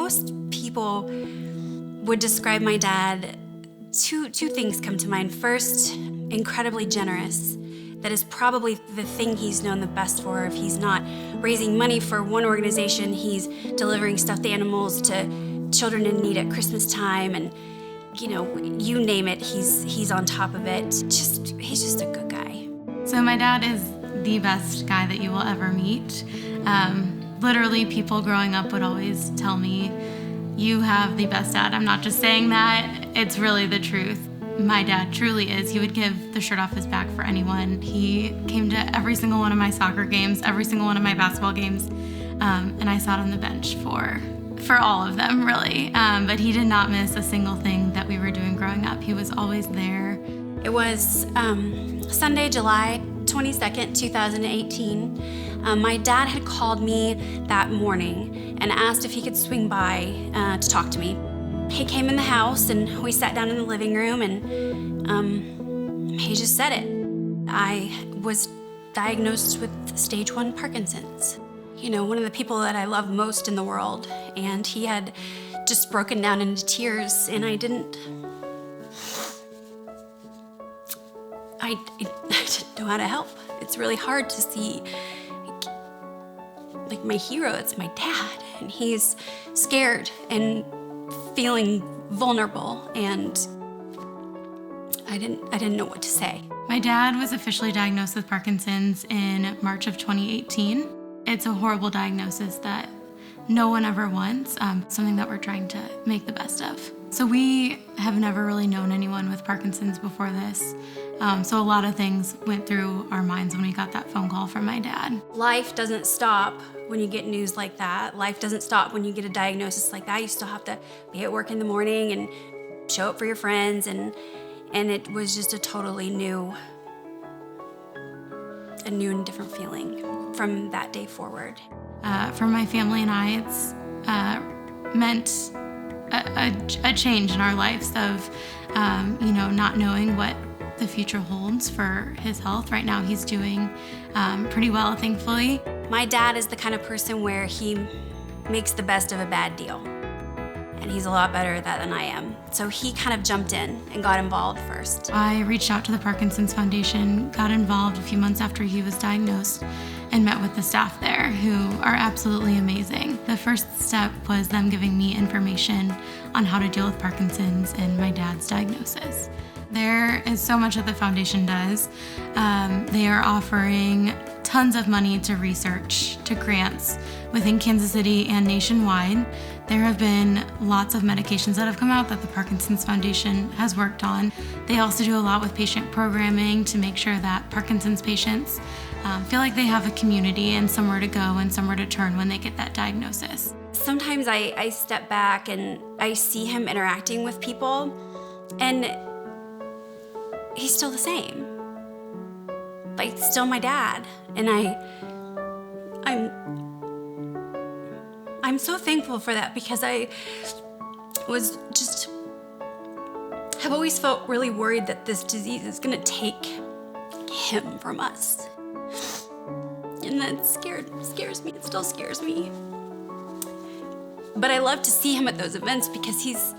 most people would describe my dad, two things come to mind. First, incredibly generous. That is probably the thing he's known the best for. If he's not raising money for one organization, he's delivering stuffed animals to children in need at Christmas time, and you name it, he's on top of it. He's just a good guy. So my dad is the best guy that you will ever meet. Literally, people growing up would always tell me, "You have the best dad." I'm not just saying that, it's really the truth. My dad truly is. He would give the shirt off his back for anyone. He came to every single one of my soccer games, every single one of my basketball games, and I sat on the bench for all of them, really. But he did not miss a single thing that we were doing growing up. He was always there. It was Sunday, July 22nd, 2018. My dad had called me that morning and asked if he could swing by to talk to me. He came in the house and we sat down in the living room, and he just said it. I was diagnosed with stage 1 Parkinson's. One of the people that I love most in the world, and he had just broken down into tears, and I didn't know how to help. It's really hard to see my hero, it's my dad, and he's scared and feeling vulnerable, and I didn't know what to say. My dad was officially diagnosed with Parkinson's in March of 2018. It's a horrible diagnosis that no one ever wants, something that we're trying to make the best of. So we have never really known anyone with Parkinson's before this. So a lot of things went through our minds when we got that phone call from my dad. Life doesn't stop when you get news like that. Life doesn't stop when you get a diagnosis like that. You still have to be at work in the morning and show up for your friends, and it was just a totally new and different feeling from that day forward. For my family and I, it's meant a change in our lives of, not knowing what the future holds for his health. Right now, he's doing pretty well, thankfully. My dad is the kind of person where he makes the best of a bad deal, and he's a lot better at that than I am. So he kind of jumped in and got involved first. I reached out to the Parkinson's Foundation, got involved a few months after he was diagnosed, and met with the staff there, who are absolutely amazing. The first step was them giving me information on how to deal with Parkinson's and my dad's diagnosis. There is so much that the foundation does. They are offering tons of money to research, to grants within Kansas City and nationwide. There have been lots of medications that have come out that the Parkinson's Foundation has worked on. They also do a lot with patient programming to make sure that Parkinson's patients feel like they have a community and somewhere to go and somewhere to turn when they get that diagnosis. Sometimes I step back and I see him interacting with people, and he's still the same. Still my dad. And I'm so thankful for that, because I have always felt really worried that this disease is gonna take him from us. And that scares me. It still scares me. But I love to see him at those events, because he's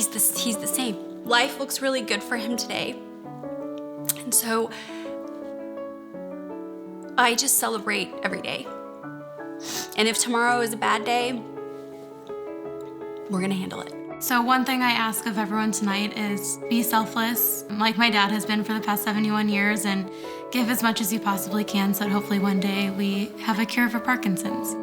the same. Life looks really good for him today. And so I just celebrate every day. And if tomorrow is a bad day, we're gonna handle it. So one thing I ask of everyone tonight is be selfless, like my dad has been for the past 71 years, and give as much as you possibly can so that hopefully one day we have a cure for Parkinson's.